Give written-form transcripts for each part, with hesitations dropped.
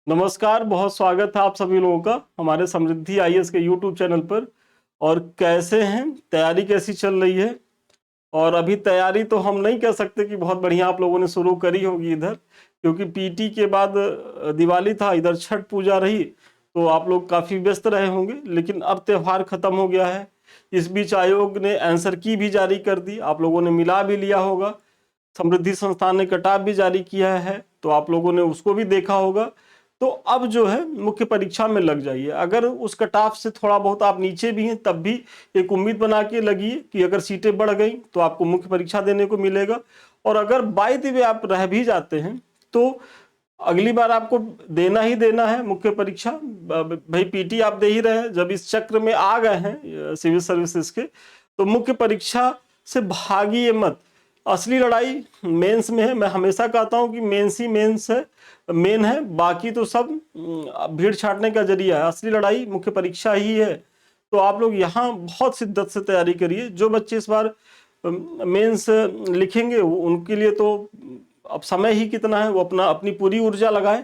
नमस्कार, बहुत स्वागत है आप सभी लोगों का हमारे समृद्धि आईएएस के यूट्यूब चैनल पर। और कैसे हैं, तैयारी कैसी चल रही है? और अभी तैयारी तो हम नहीं कह सकते कि बहुत बढ़िया आप लोगों ने शुरू करी होगी इधर, क्योंकि पीटी के बाद दिवाली था, इधर छठ पूजा रही, तो आप लोग काफ़ी व्यस्त रहे होंगे। लेकिन अब त्यौहार खत्म हो गया है। इस बीच आयोग ने आंसर की भी जारी कर दी, आप लोगों ने मिला भी लिया होगा। समृद्धि संस्थान ने कटाफ भी जारी किया है, तो आप लोगों ने उसको भी देखा होगा। तो अब जो है मुख्य परीक्षा में लग जाइए। अगर उस कटाफ से थोड़ा बहुत आप नीचे भी हैं तब भी एक उम्मीद बना के लगिए कि अगर सीटें बढ़ गई तो आपको मुख्य परीक्षा देने को मिलेगा। और अगर बाय द वे आप रह भी जाते हैं तो अगली बार आपको देना ही देना है मुख्य परीक्षा। भाई पीटी आप दे ही रहे हैं, जब इस चक्र में आ गए हैं सिविल सर्विसेज के, तो मुख्य परीक्षा से भागिए मत। असली लड़ाई मेंस में है। मैं हमेशा कहता हूं कि मेंस ही मेंस है, मेन है, बाकी तो सब भीड़ छाटने का जरिया है। असली लड़ाई मुख्य परीक्षा ही है। तो आप लोग यहाँ बहुत शिद्दत से तैयारी करिए। जो बच्चे इस बार मेंस लिखेंगे उनके लिए तो अब समय ही कितना है, वो अपनी पूरी ऊर्जा लगाए।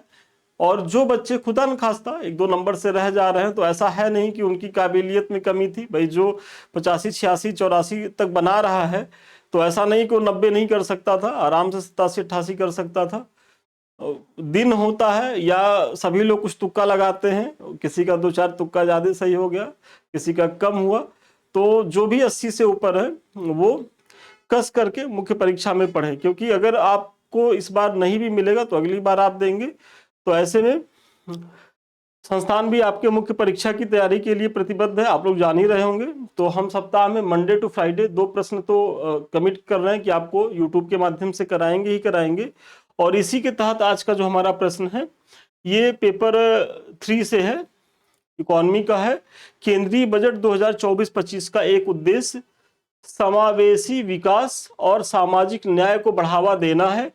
और जो बच्चे खुदा न खास्ता एक दो नंबर से रह जा रहे हैं, तो ऐसा है नहीं कि उनकी काबिलियत में कमी थी। भाई जो 85, 86, 84 तक बना रहा है, तो ऐसा नहीं कि वो 90 नहीं कर सकता था, आराम से 87, 88 कर सकता था। दिन होता है या सभी लोग कुछ तुक्का लगाते हैं, किसी का 2-4 तुक्का ज्यादा सही हो गया, किसी का कम हुआ। तो जो भी 80 से ऊपर है वो कस करके मुख्य परीक्षा में पढ़े, क्योंकि अगर आपको इस बार नहीं भी मिलेगा तो अगली बार आप देंगे। तो ऐसे में संस्थान भी आपके मुख्य परीक्षा की तैयारी के लिए प्रतिबद्ध है, आप लोग जान ही रहे होंगे। तो हम सप्ताह में मंडे टू फ्राइडे 2 प्रश्न तो कमिट कर रहे हैं कि आपको यूट्यूब के माध्यम से कराएंगे ही कराएंगे। और इसी के तहत आज का जो हमारा प्रश्न है ये पेपर 3 से है, इकोनॉमी का है। केंद्रीय बजट 2024-25 का एक उद्देश्य समावेशी विकास और सामाजिक न्याय को बढ़ावा देना है।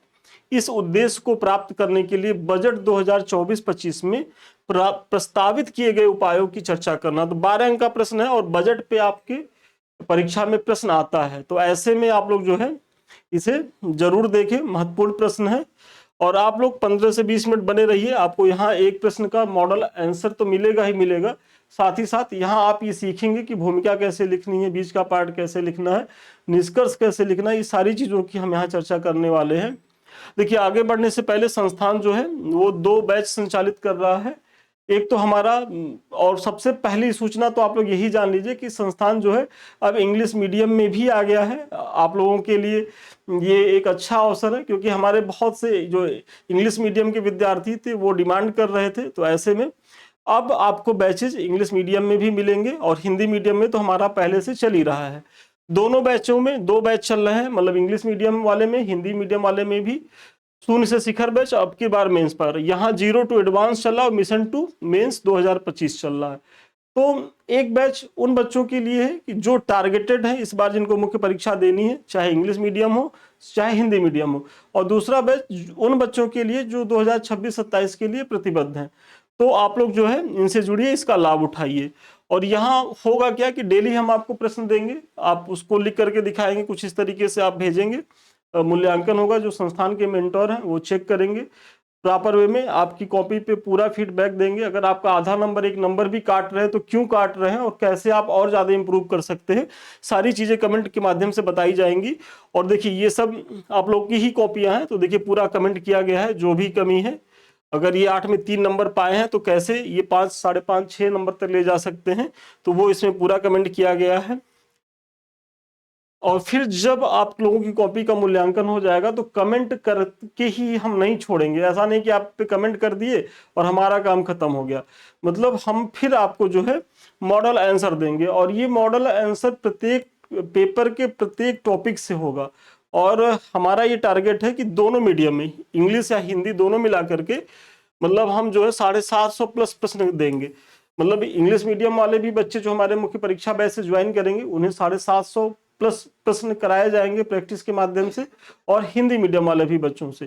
इस उद्देश्य को प्राप्त करने के लिए बजट 2024-25 में प्रस्तावित किए गए उपायों की चर्चा करना। तो 12 अंक का प्रश्न है और बजट पे आपके परीक्षा में प्रश्न आता है। तो ऐसे में आप लोग जो है इसे जरूर देखें, महत्वपूर्ण प्रश्न है। और आप लोग 15 से 20 मिनट बने रहिए, आपको यहाँ एक प्रश्न का मॉडल आंसर तो मिलेगा ही मिलेगा। साथ ही साथ यहाँ आप ये सीखेंगे कि भूमिका कैसे लिखनी है, बीच का पार्ट कैसे लिखना है, निष्कर्ष कैसे लिखना है, ये सारी चीजों की हम यहाँ चर्चा करने वाले हैं। देखिए, आगे बढ़ने से पहले संस्थान जो है वो 2 बैच संचालित कर रहा है। एक तो हमारा, और सबसे पहली सूचना तो आप लोग यही जान लीजिए कि संस्थान जो है अब इंग्लिश मीडियम में भी आ गया है। आप लोगों के लिए ये एक अच्छा अवसर है, क्योंकि हमारे बहुत से जो इंग्लिश मीडियम के विद्यार्थी थे वो डिमांड कर रहे थे। तो ऐसे में अब आपको बैचेज इंग्लिश मीडियम में भी मिलेंगे और हिंदी मीडियम में तो हमारा पहले से चल ही रहा है। दोनों बैचों में 2 बैच चल रहे हैं, मतलब इंग्लिश मीडियम वाले में, हिंदी मीडियम वाले में भी। शून्य से शिखर बैच अब की बार मेंस पर, यहाँ 0 टू एडवांस चल रहा है और मिशन टू मेंस 2025 चल रहा है। तो एक बैच उन बच्चों के लिए है कि जो टारगेटेड है इस बार, जिनको मुख्य परीक्षा देनी है, चाहे इंग्लिश मीडियम हो चाहे हिंदी मीडियम हो। और दूसरा बैच उन बच्चों के लिए जो 2026-27 के लिए प्रतिबद्ध हैं। तो आप लोग जो है इनसे जुड़िए, इसका लाभ उठाइए। और यहाँ होगा क्या कि डेली हम आपको प्रश्न देंगे, आप उसको लिख करके दिखाएंगे, कुछ इस तरीके से आप भेजेंगे। मूल्यांकन होगा, जो संस्थान के मेंटोर हैं वो चेक करेंगे, प्रॉपर वे में आपकी कॉपी पे पूरा फीडबैक देंगे। अगर आपका आधा नंबर, 1 नंबर भी काट रहे हैं तो क्यों काट रहे हैं और कैसे आप और ज्यादा इंप्रूव कर सकते हैं, सारी चीजें कमेंट के माध्यम से बताई जाएंगी। और देखिए, ये सब आप लोग की ही कॉपियां हैं, तो देखिए पूरा कमेंट किया गया है, जो भी कमी है। अगर ये 8 में 3 नंबर पाए हैं तो कैसे ये 5, 5.5, 6 नंबर तक ले जा सकते हैं, तो वो इसमें पूरा कमेंट किया गया है। और फिर जब आप लोगों की कॉपी का मूल्यांकन हो जाएगा तो कमेंट करके ही हम नहीं छोड़ेंगे। ऐसा नहीं कि आप पे कमेंट कर दिए और हमारा काम खत्म हो गया। मतलब हम फिर आपको जो है मॉडल आंसर देंगे, और ये मॉडल आंसर प्रत्येक पेपर के प्रत्येक टॉपिक से होगा। और हमारा ये टारगेट है कि दोनों मीडियम में, इंग्लिश या हिंदी दोनों मिला करके, मतलब हम जो है 750 प्लस प्रश्न देंगे। मतलब इंग्लिश मीडियम वाले भी बच्चे जो हमारे मुख्य परीक्षा बैच से ज्वाइन करेंगे उन्हें 750 प्लस प्रश्न कराए जाएंगे प्रैक्टिस के माध्यम से, और हिंदी मीडियम वाले भी बच्चों से।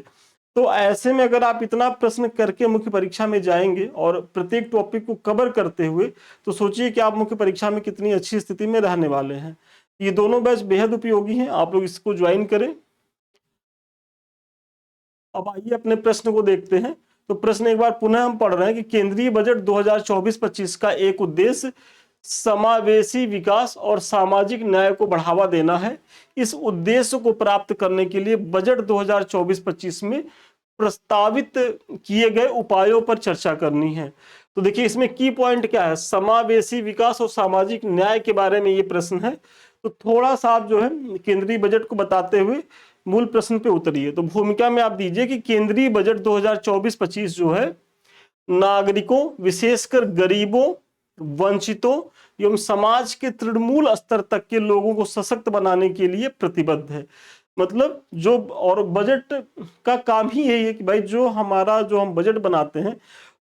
तो ऐसे में अगर आप इतना प्रश्न करके मुख्य परीक्षा में जाएंगे और प्रत्येक टॉपिक को कवर करते हुए, तो सोचिए कि आप मुख्य परीक्षा में कितनी अच्छी स्थिति में रहने वाले हैं। ये दोनों बैच बेहद उपयोगी हैं, आप लोग इसको ज्वाइन करें। अब आइए अपने प्रश्न को देखते हैं। तो प्रश्न एक बार पुनः हम पढ़ रहे हैं कि केंद्रीय बजट 2024-25 का एक उद्देश्य समावेशी विकास और सामाजिक न्याय को बढ़ावा देना है। इस उद्देश्य को प्राप्त करने के लिए बजट 2024-25 में प्रस्तावित किए गए उपायों पर चर्चा करनी है। तो देखिए इसमें की पॉइंट क्या है, समावेशी विकास और सामाजिक न्याय के बारे में ये प्रश्न है। तो थोड़ा सा आप जो है केंद्रीय बजट को बताते हुए मूल प्रश्न पे उतरिए। तो भूमिका में आप दीजिए कि केंद्रीय बजट 2024-25 जो है नागरिकों, विशेषकर गरीबों, वंचितों एवं समाज के तृणमूल स्तर तक के लोगों को सशक्त बनाने के लिए प्रतिबद्ध है। मतलब जो, और बजट का काम ही यही है कि भाई जो हम बजट बनाते हैं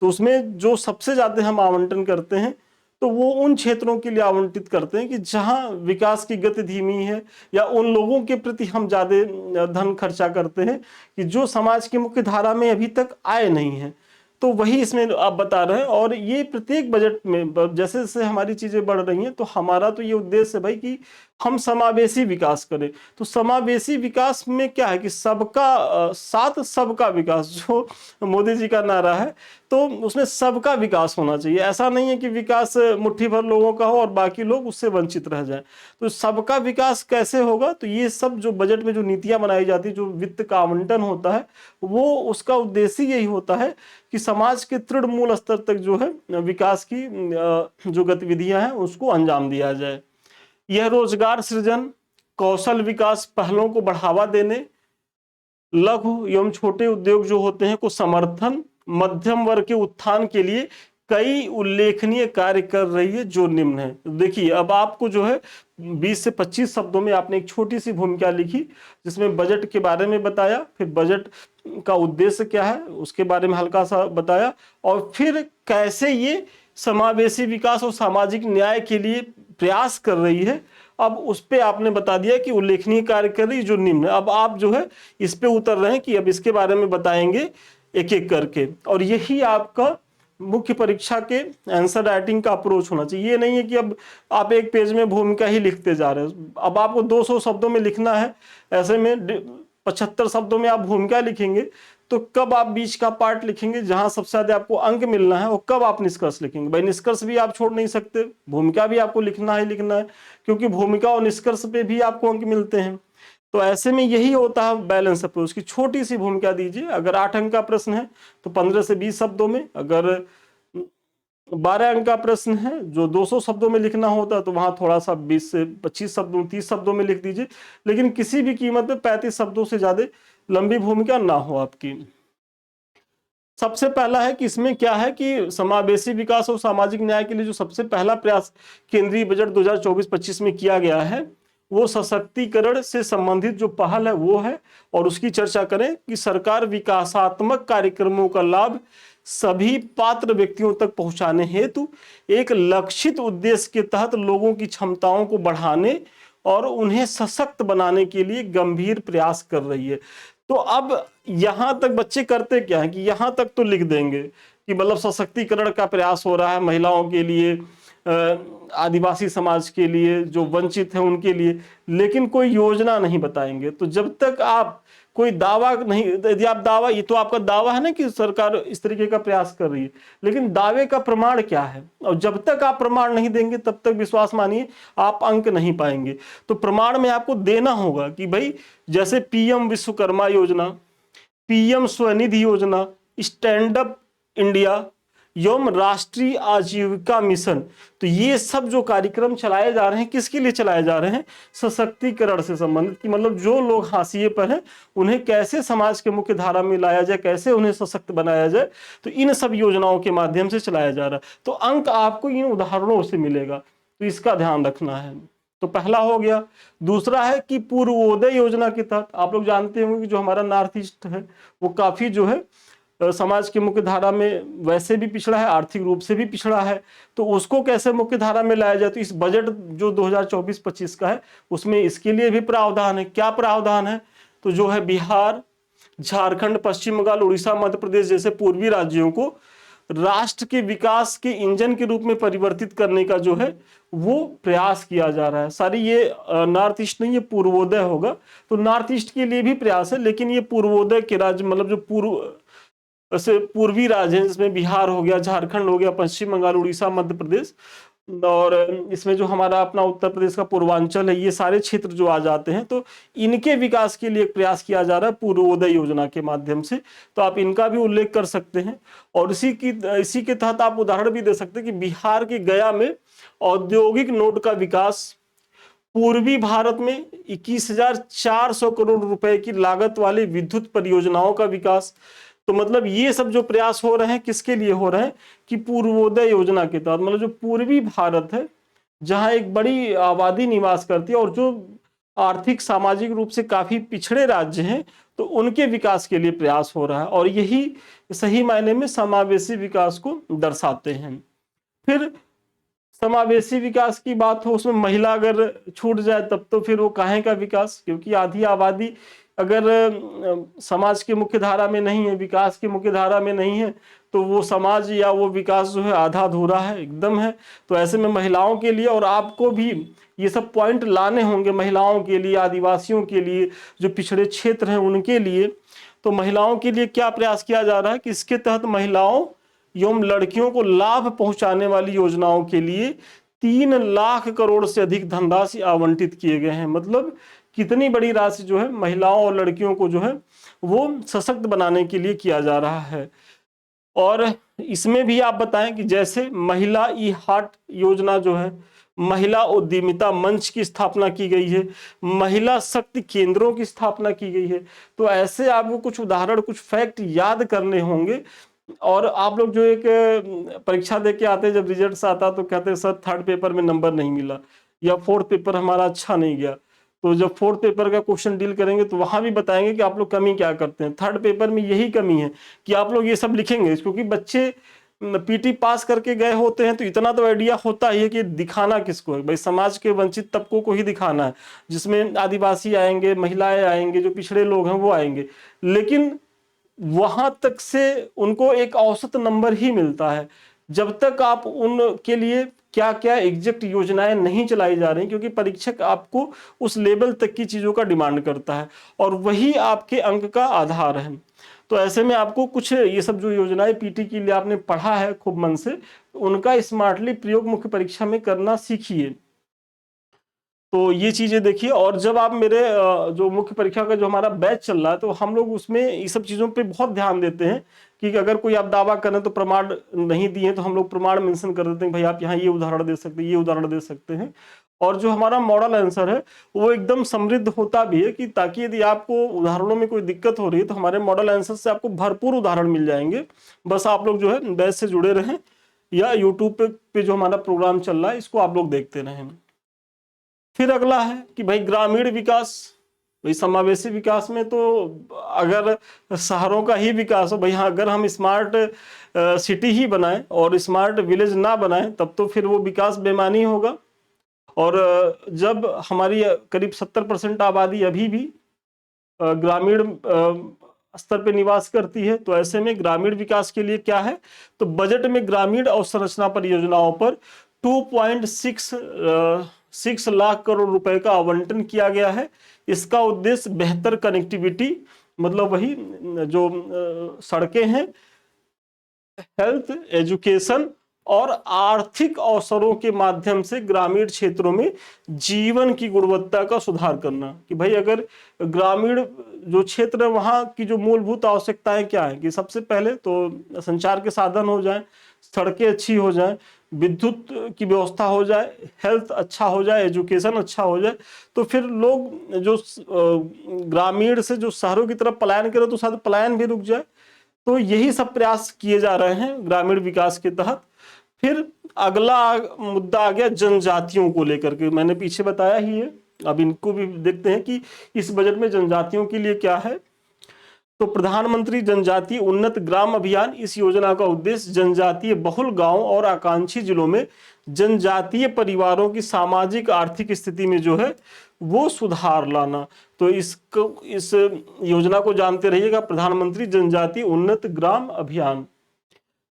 तो उसमें जो सबसे ज्यादा हम आवंटन करते हैं तो वो उन क्षेत्रों के लिए आवंटित करते हैं कि जहां विकास की गति धीमी है, या उन लोगों के प्रति हम ज्यादा धन खर्चा करते हैं कि जो समाज की मुख्य धारा में अभी तक आए नहीं है। तो वही इसमें आप बता रहे हैं। और ये प्रत्येक बजट में जैसे जैसे हमारी चीजें बढ़ रही हैं तो हमारा तो ये उद्देश्य है भाई कि हम समावेशी विकास करें। तो समावेशी विकास में क्या है कि सबका साथ सबका विकास, जो मोदी जी का नारा है, तो उसमें सबका विकास होना चाहिए। ऐसा नहीं है कि विकास मुट्ठी भर लोगों का हो और बाकी लोग उससे वंचित रह जाएं। तो सबका विकास कैसे होगा, तो ये सब जो बजट में जो नीतियां बनाई जाती है, जो वित्त का आवंटन होता है, वो उसका उद्देश्य यही होता है कि समाज के तृणमूल स्तर तक जो है विकास की जो गतिविधियां हैं उसको अंजाम दिया जाए। यह रोजगार सृजन, कौशल विकास पहलों को बढ़ावा देने, लघु एवं छोटे उद्योग जो होते हैं को समर्थन, मध्यम वर्ग के उत्थान के लिए कई उल्लेखनीय कार्य कर रही है जो निम्न है। देखिए अब आपको जो है 20 से 25 शब्दों में आपने एक छोटी सी भूमिका लिखी जिसमें बजट के बारे में बताया, फिर बजट का उद्देश्य क्या है उसके बारे में हल्का सा बताया, और फिर कैसे ये समावेशी विकास और सामाजिक न्याय के लिए प्रयास कर रही है। अब उस पे आपने बता दिया कि उल्लेखनीय कार्य कर रही जो निम्न है। अब आप जो है इस पे उतर रहे हैं कि अब इसके बारे में बताएंगे एक एक करके, और यही आपका मुख्य परीक्षा के आंसर राइटिंग का अप्रोच होना चाहिए। ये नहीं है कि अब आप एक पेज में भूमिका ही लिखते जा रहे हैं। अब आपको 200 शब्दों में लिखना है, ऐसे में 75 शब्दों में आप भूमिका लिखेंगे, तो कब आप बीच का पार्ट लिखेंगे जहां सबसे ज्यादा आपको अंक मिलना है, और कब आप निष्कर्ष लिखेंगे। भाई निष्कर्ष भी आप छोड़ नहीं सकते, भूमिका भी आपको लिखना है, क्योंकि भूमिका और निष्कर्ष पे भी आपको अंक मिलते हैं। तो ऐसे में यही होता है बैलेंस अप्रोच की। छोटी सी भूमिका दीजिए। अगर 8 अंक का प्रश्न है तो 15 से 20 शब्दों में, अगर 12 अंक का प्रश्न है जो 200 शब्दों में लिखना होता है तो वहां थोड़ा सा 20 से 25 शब्दों 30 शब्दों में लिख दीजिए, लेकिन किसी भी कीमत पे 35 शब्दों से ज्यादा लंबी भूमिका ना हो आपकी। सबसे पहला है कि इसमें क्या है कि समावेशी विकास और सामाजिक न्याय के लिए जो सबसे पहला प्रयास केंद्रीय बजट 2024-25 में किया गया है वो सशक्तिकरण से संबंधित जो पहल है वो है, और उसकी चर्चा करें कि सरकार विकासात्मक कार्यक्रमों का लाभ सभी पात्र व्यक्तियों तक पहुंचाने हेतु एक लक्षित उद्देश्य के तहत लोगों की क्षमताओं को बढ़ाने और उन्हें सशक्त बनाने के लिए गंभीर प्रयास कर रही है। तो अब यहां तक बच्चे करते क्या है कि यहां तक तो लिख देंगे कि मतलब सशक्तिकरण का प्रयास हो रहा है महिलाओं के लिए, आदिवासी समाज के लिए, जो वंचित है उनके लिए, लेकिन कोई योजना नहीं बताएंगे। तो जब तक आप कोई दावा नहीं, यदि आप दावा, ये तो आपका दावा है ना कि सरकार इस तरीके का प्रयास कर रही है, लेकिन दावे का प्रमाण क्या है, और जब तक आप प्रमाण नहीं देंगे तब तक विश्वास मानिए आप अंक नहीं पाएंगे। तो प्रमाण में आपको देना होगा कि भाई जैसे पीएम विश्वकर्मा योजना, पीएम स्वनिधि योजना, स्टैंड अप इंडिया एवं राष्ट्रीय आजीविका मिशन, तो ये सब जो कार्यक्रम चलाए जा रहे हैं किसके लिए चलाए जा रहे हैं, सशक्तिकरण से संबंधित, कि मतलब जो लोग हाशिए पर हैं उन्हें कैसे समाज के मुख्य धारा में लाया जाए, कैसे उन्हें सशक्त बनाया जाए। तो इन सब योजनाओं के माध्यम से चलाया जा रहा है। तो अंक आपको इन उदाहरणों से मिलेगा, तो इसका ध्यान रखना है। तो पहला हो गया। दूसरा है कि पूर्वोदय योजना के तहत आप लोग जानते होंगे कि जो हमारा नॉर्थ ईस्ट है वो काफी जो है समाज की मुख्य धारा में वैसे भी पिछड़ा है, आर्थिक रूप से भी पिछड़ा है। तो उसको कैसे मुख्य धारा में लाया जाए, तो इस बजट जो 2024-25 का है उसमें इसके लिए भी प्रावधान है। क्या प्रावधान है, तो जो है बिहार, झारखंड, पश्चिम बंगाल, उड़ीसा, मध्य प्रदेश जैसे पूर्वी राज्यों को राष्ट्र के विकास के इंजन के रूप में परिवर्तित करने का जो है वो प्रयास किया जा रहा है। सारी ये नॉर्थ ईस्ट नहीं, ये पूर्वोदय होगा। तो नॉर्थ ईस्ट के लिए भी प्रयास है, लेकिन ये पूर्वोदय के राज्य, मतलब जो पूर्व ऐसे पूर्वी राज्य हैं जिसमें बिहार हो गया, झारखंड हो गया, पश्चिम बंगाल, उड़ीसा, मध्य प्रदेश, और इसमें जो हमारा अपना उत्तर प्रदेश का पूर्वांचल है, ये सारे क्षेत्र जो आ जाते हैं, तो इनके विकास के लिए प्रयास किया जा रहा है पूर्वोदय योजना के माध्यम से। तो आप इनका भी उल्लेख कर सकते हैं। और इसी के तहत आप उदाहरण भी दे सकते हैं कि बिहार के गया में औद्योगिक नोड का विकास, पूर्वी भारत में 21,400 करोड़ रुपए की लागत वाली विद्युत परियोजनाओं का विकास। तो मतलब ये सब जो प्रयास हो रहे हैं किसके लिए हो रहे हैं कि पूर्वोदय योजना के तहत, मतलब जो पूर्वी भारत है जहां एक बड़ी आबादी निवास करती है और जो आर्थिक सामाजिक रूप से काफी पिछड़े राज्य हैं, तो उनके विकास के लिए प्रयास हो रहा है, और यही सही मायने में समावेशी विकास को दर्शाते हैं। फिर समावेशी विकास की बात हो, उसमें महिला अगर छूट जाए तब तो फिर वो काहे का विकास, क्योंकि आधी आबादी अगर समाज के मुख्य धारा में नहीं है, विकास की मुख्य धारा में नहीं है, तो वो समाज या वो विकास जो है आधा अधूरा है, एकदम है। तो ऐसे में महिलाओं के लिए, और आपको भी ये सब पॉइंट लाने होंगे, महिलाओं के लिए, आदिवासियों के लिए, जो पिछड़े क्षेत्र हैं उनके लिए। तो महिलाओं के लिए क्या प्रयास किया जा रहा है कि इसके तहत महिलाओं एवं लड़कियों को लाभ पहुंचाने वाली योजनाओं के लिए 3 लाख करोड़ से अधिक धनराशि आवंटित किए गए हैं। मतलब कितनी बड़ी राशि जो है महिलाओं और लड़कियों को जो है वो सशक्त बनाने के लिए किया जा रहा है। और इसमें भी आप बताएं कि जैसे महिला ई हार्ट योजना जो है, महिला उद्यमिता मंच की स्थापना की गई है, महिला शक्ति केंद्रों की स्थापना की गई है। तो ऐसे आपको कुछ उदाहरण, कुछ फैक्ट याद करने होंगे। और आप लोग जो एक परीक्षा दे के आते हैं, जब रिजल्ट आता तो कहते हैं सर थर्ड पेपर में नंबर नहीं मिला, या फोर्थ पेपर हमारा अच्छा नहीं गया। तो जब फोर्थ पेपर का क्वेश्चन डील करेंगे तो वहां भी बताएंगे कि आप लोग कमी क्या करते हैं। थर्ड पेपर में यही कमी है कि आप लोग ये सब लिखेंगे, क्योंकि बच्चे पीटी पास करके गए होते हैं तो इतना तो आइडिया होता ही है कि दिखाना किसको है भाई, समाज के वंचित तबकों को ही दिखाना है, जिसमें आदिवासी आएंगे, महिलाएं आएंगे, जो पिछड़े लोग हैं वो आएंगे। लेकिन वहां तक से उनको एक औसत नंबर ही मिलता है, जब तक आप उनके लिए क्या क्या एग्जैक्ट योजनाएं नहीं चलाई जा रही, क्योंकि परीक्षक आपको उस लेवल तक की चीजों का डिमांड करता है और वही आपके अंक का आधार है। तो ऐसे में आपको कुछ ये सब जो योजनाएं पीटी के लिए आपने पढ़ा है खूब मन से, उनका स्मार्टली प्रयोग मुख्य परीक्षा में करना सीखिए। तो ये चीजें देखिए। और जब आप मेरे जो मुख्य परीक्षा का जो हमारा बैच चल रहा है, तो हम लोग उसमें ये सब चीजों पे बहुत ध्यान देते हैं कि अगर कोई आप दावा करें तो प्रमाण नहीं दिए तो हम लोग प्रमाण मेंशन कर देते हैं, भाई आप यहाँ ये उदाहरण दे सकते हैं, ये उदाहरण दे सकते हैं। और जो हमारा मॉडल आंसर है वो एकदम समृद्ध होता भी है, कि ताकि यदि आपको उदाहरणों में कोई दिक्कत हो रही है तो हमारे मॉडल आंसर से आपको भरपूर उदाहरण मिल जाएंगे। बस आप लोग जो है बैच से जुड़े रहें, या यूट्यूब पे जो हमारा प्रोग्राम चल रहा है इसको आप लोग देखते रहें। फिर अगला है कि भाई ग्रामीण विकास। भाई समावेशी विकास में तो अगर शहरों का ही विकास हो, भाई हाँ, अगर हम स्मार्ट सिटी ही बनाएं और स्मार्ट विलेज ना बनाएं तब तो फिर वो विकास बेमानी होगा। और जब हमारी करीब 70% आबादी अभी भी ग्रामीण स्तर पे निवास करती है, तो ऐसे में ग्रामीण विकास के लिए क्या है, तो बजट में ग्रामीण अवसंरचना परियोजनाओं पर 2.6 लाख करोड़ रुपए का आवंटन किया गया है। इसका उद्देश्य बेहतर कनेक्टिविटी, मतलब वही जो सड़कें हैं, हेल्थ, एजुकेशन और आर्थिक अवसरों के माध्यम से ग्रामीण क्षेत्रों में जीवन की गुणवत्ता का सुधार करना। कि भाई अगर ग्रामीण जो क्षेत्र है वहां की जो मूलभूत आवश्यकताएं क्या है, कि सबसे पहले तो संचार के साधन हो जाएं, सड़कें अच्छी हो जाएं, विद्युत की व्यवस्था हो जाए, हेल्थ अच्छा हो जाए, एजुकेशन अच्छा हो जाए, तो फिर लोग जो ग्रामीण से जो शहरों की तरफ पलायन करे तो शायद पलायन भी रुक जाए। तो यही सब प्रयास किए जा रहे हैं ग्रामीण विकास के तहत। फिर अगला मुद्दा आ गया जनजातियों को लेकर के, मैंने पीछे बताया ही है, अब इनको भी देखते हैं कि इस बजट में जनजातियों के लिए क्या है। तो प्रधानमंत्री जनजातीय उन्नत ग्राम अभियान, इस योजना का उद्देश्य जनजातीय बहुल गांव और आकांक्षी जिलों में जनजातीय परिवारों की सामाजिक आर्थिक स्थिति में जो है वो सुधार लाना। तो इस योजना को जानते रहिएगा, प्रधानमंत्री जनजातीय उन्नत ग्राम अभियान।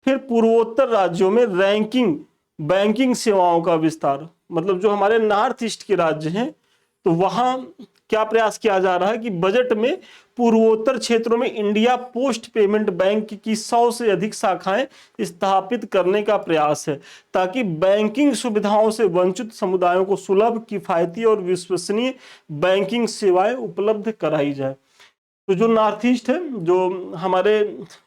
फिर पूर्वोत्तर राज्यों में रैंकिंग बैंकिंग सेवाओं का विस्तार, मतलब जो हमारे नॉर्थ ईस्ट के राज्य हैं तो वहां क्या प्रयास किया जा रहा है कि बजट में पूर्वोत्तर क्षेत्रों में इंडिया पोस्ट पेमेंट बैंक की 100 से अधिक शाखाएं स्थापित करने का प्रयास है, ताकि बैंकिंग सुविधाओं से वंचित समुदायों को सुलभ, किफायती और विश्वसनीय बैंकिंग सेवाएं उपलब्ध कराई जाए। तो जो नॉर्थ ईस्ट है, जो हमारे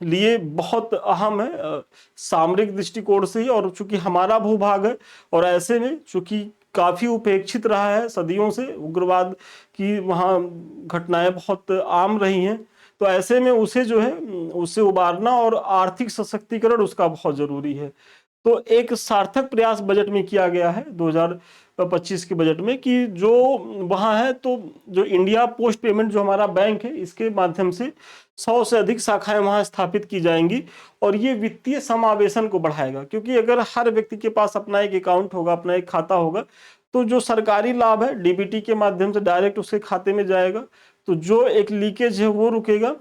लिए बहुत अहम है सामरिक दृष्टिकोण से ही, और चूंकि हमारा भूभाग है और ऐसे में चूंकि काफी उपेक्षित रहा है सदियों से, उग्रवाद की वहाँ घटनाएं बहुत आम रही हैं, तो ऐसे में उसे जो है उसे उबारना और आर्थिक सशक्तिकरण उसका बहुत जरूरी है। तो एक सार्थक प्रयास बजट में किया गया है 2025 के बजट में कि जो वहाँ है, तो जो इंडिया पोस्ट पेमेंट जो हमारा बैंक है, इसके माध्यम से 100 से अधिक शाखाएं वहाँ स्थापित की जाएंगी और ये वित्तीय समावेशन को बढ़ाएगा, क्योंकि अगर हर व्यक्ति के पास अपना एक अकाउंट होगा, अपना एक खाता होगा, तो जो सरकारी लाभ है डीबीटी के माध्यम से डायरेक्ट उसके खाते में जाएगा, तो जो एक लीकेज है वो रुकेगा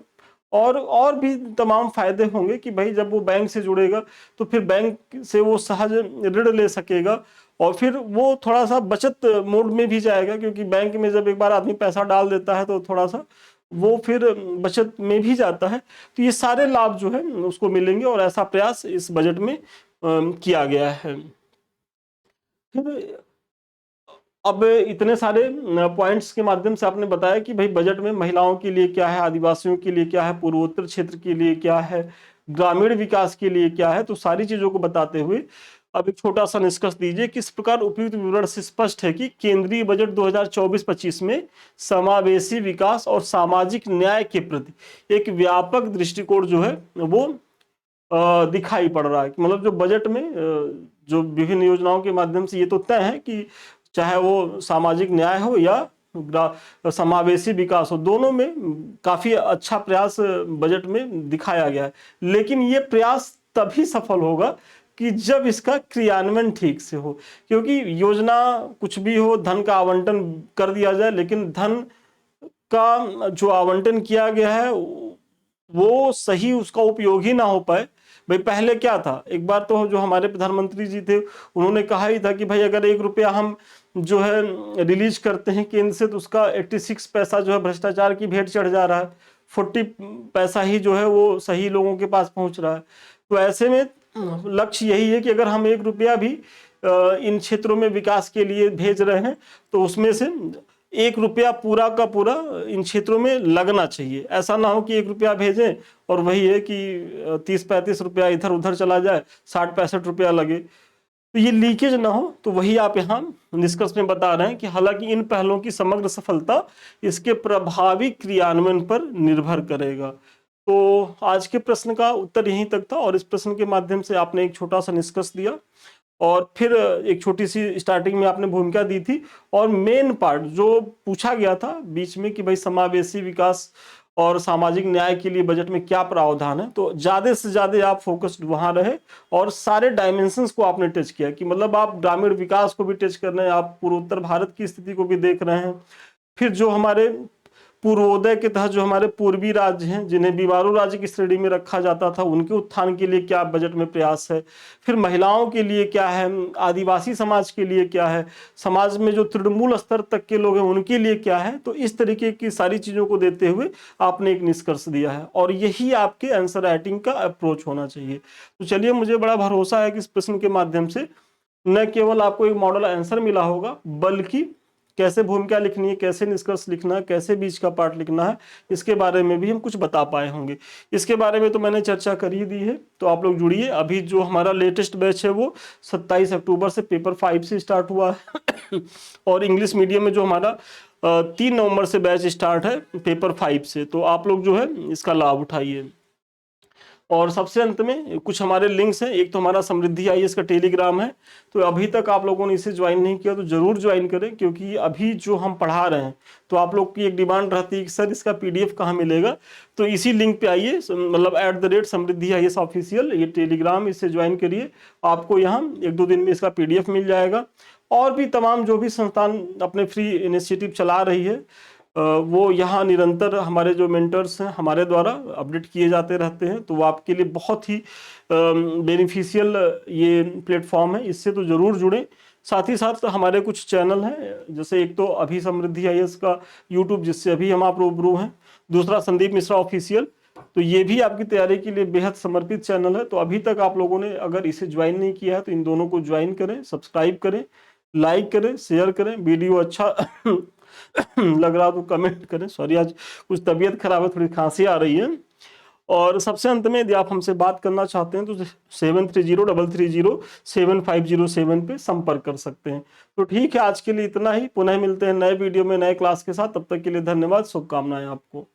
और भी तमाम फायदे होंगे कि भाई जब वो बैंक से जुड़ेगा तो फिर बैंक से वो सहज ऋण ले सकेगा और फिर वो थोड़ा सा बचत मोड में भी जाएगा, क्योंकि बैंक में जब एक बार आदमी पैसा डाल देता है तो थोड़ा सा वो फिर बचत में भी जाता है। तो ये सारे लाभ जो है उसको मिलेंगे और ऐसा प्रयास इस बजट में किया गया है। फिर अब इतने सारे पॉइंट्स के माध्यम से आपने बताया कि भाई बजट में महिलाओं के लिए क्या है, आदिवासियों के लिए क्या है, पूर्वोत्तर क्षेत्र के लिए क्या है, ग्रामीण विकास के लिए क्या है, तो सारी चीजों को बताते हुए अब एक छोटा सा निष्कर्ष दीजिए। किस प्रकार उपयुक्त विवरण से स्पष्ट है कि केंद्रीय बजट 2024-25 में समावेशी विकास और सामाजिक न्याय के प्रति एक व्यापक दृष्टिकोण जो है वो दिखाई पड़ रहा है। मतलब जो बजट में जो विभिन्न योजनाओं के माध्यम से ये तो तय है कि चाहे वो सामाजिक न्याय हो या समावेशी विकास हो, दोनों में काफी अच्छा प्रयास बजट में दिखाया गया है। लेकिन ये प्रयास तभी सफल होगा कि जब इसका क्रियान्वयन ठीक से हो, क्योंकि योजना कुछ भी हो, धन का आवंटन कर दिया जाए, लेकिन धन का जो आवंटन किया गया है वो सही उसका उपयोग ही ना हो पाए। भाई पहले क्या था, एक बार तो जो हमारे प्रधानमंत्री जी थे उन्होंने कहा ही था कि भाई अगर 1 रुपया हम जो है रिलीज करते हैं केंद्र से, तो उसका 86 पैसा जो है भ्रष्टाचार की भेंट चढ़ जा रहा है, 40 पैसा ही जो है वो सही लोगों के पास पहुंच रहा है। तो ऐसे में लक्ष्य यही है कि अगर हम 1 रुपया भी इन क्षेत्रों में विकास के लिए भेज रहे हैं तो उसमें से 1 रुपया पूरा का पूरा इन क्षेत्रों में लगना चाहिए। ऐसा ना हो कि 1 रुपया भेजें और वही है कि 30-35 रुपया इधर उधर चला जाए, 60-65 रुपया लगे, तो ये लीकेज ना हो। तो वही आप यहाँ निष्कर्ष में बता रहे हैं कि हालांकि इन पहलों की समग्र सफलता इसके प्रभावी क्रियान्वयन पर निर्भर करेगा। तो आज के प्रश्न का उत्तर यहीं तक था और इस प्रश्न के माध्यम से आपने एक छोटा सा निष्कर्ष दिया और फिर एक छोटी सी स्टार्टिंग में आपने भूमिका दी थी और मेन पार्ट जो पूछा गया था बीच में कि भाई समावेशी विकास और सामाजिक न्याय के लिए बजट में क्या प्रावधान है, तो ज्यादा से ज्यादा आप फोकस्ड वहां रहे और सारे डायमेंशंस को आपने टच किया कि मतलब आप ग्रामीण विकास को भी टच कर रहे हैं, आप पूर्वोत्तर भारत की स्थिति को भी देख रहे हैं, फिर जो हमारे पूर्वोदय के तहत जो हमारे पूर्वी राज्य हैं जिन्हें बीमारू राज्य की श्रेणी में रखा जाता था उनके उत्थान के लिए क्या बजट में प्रयास है, फिर महिलाओं के लिए क्या है, आदिवासी समाज के लिए क्या है, समाज में जो तृणमूल स्तर तक के लोग हैं उनके लिए क्या है। तो इस तरीके की सारी चीजों को देते हुए आपने एक निष्कर्ष दिया है और यही आपके आंसर राइटिंग का अप्रोच होना चाहिए। तो चलिए, मुझे बड़ा भरोसा है कि इस प्रश्न के माध्यम से न केवल आपको एक मॉडल आंसर मिला होगा बल्कि कैसे भूमिका लिखनी है, कैसे निष्कर्ष लिखना है, कैसे बीच का पार्ट लिखना है, इसके बारे में भी हम कुछ बता पाए होंगे। इसके बारे में तो मैंने चर्चा कर ही दी है, तो आप लोग जुड़िए। अभी जो हमारा लेटेस्ट बैच है वो 27 अक्टूबर से पेपर 5 से स्टार्ट हुआ है और इंग्लिश मीडियम में जो हमारा 3 नवंबर से बैच स्टार्ट है पेपर 5 से, तो आप लोग जो है इसका लाभ उठाइए। और सबसे अंत में कुछ हमारे लिंक्स हैं, एक तो हमारा समृद्धि आईएएस का टेलीग्राम है, तो अभी तक आप लोगों ने इसे ज्वाइन नहीं किया तो जरूर ज्वाइन करें, क्योंकि अभी जो हम पढ़ा रहे हैं तो आप लोग की एक डिमांड रहती है कि सर इसका पीडीएफ कहाँ मिलेगा, तो इसी लिंक पे आइए, मतलब @समृद्धि आईएएस ऑफिशियल ये टेलीग्राम, इससे ज्वाइन करिए। आपको यहाँ 1-2 दिन में इसका पीडीएफ मिल जाएगा। और भी तमाम जो भी संस्थान अपने फ्री इनिशिएटिव चला रही है वो यहाँ निरंतर हमारे जो मेंटर्स हैं हमारे द्वारा अपडेट किए जाते रहते हैं, तो वो आपके लिए बहुत ही बेनिफिशियल ये प्लेटफॉर्म है, इससे तो ज़रूर जुड़ें। साथ ही साथ हमारे कुछ चैनल हैं, जैसे एक तो अभी समृद्धि आईएएस का यूट्यूब, जिससे अभी हम आप रूबरू हैं, दूसरा संदीप मिश्रा ऑफिशियल। तो ये भी आपकी तैयारी के लिए बेहद समर्पित चैनल है। तो अभी तक आप लोगों ने अगर इसे ज्वाइन नहीं किया है तो इन दोनों को ज्वाइन करें, सब्सक्राइब करें, लाइक करें, शेयर करें। वीडियो अच्छा लग रहा तो कमेंट करें। सॉरी, आज कुछ तबीयत खराब है, थोड़ी खांसी आ रही है। और सबसे अंत में यदि आप हमसे बात करना चाहते हैं तो 7303307507 पे संपर्क कर सकते हैं। तो ठीक है, आज के लिए इतना ही। पुनः मिलते हैं नए वीडियो में नए क्लास के साथ। तब तक के लिए धन्यवाद, शुभकामनाएं आपको।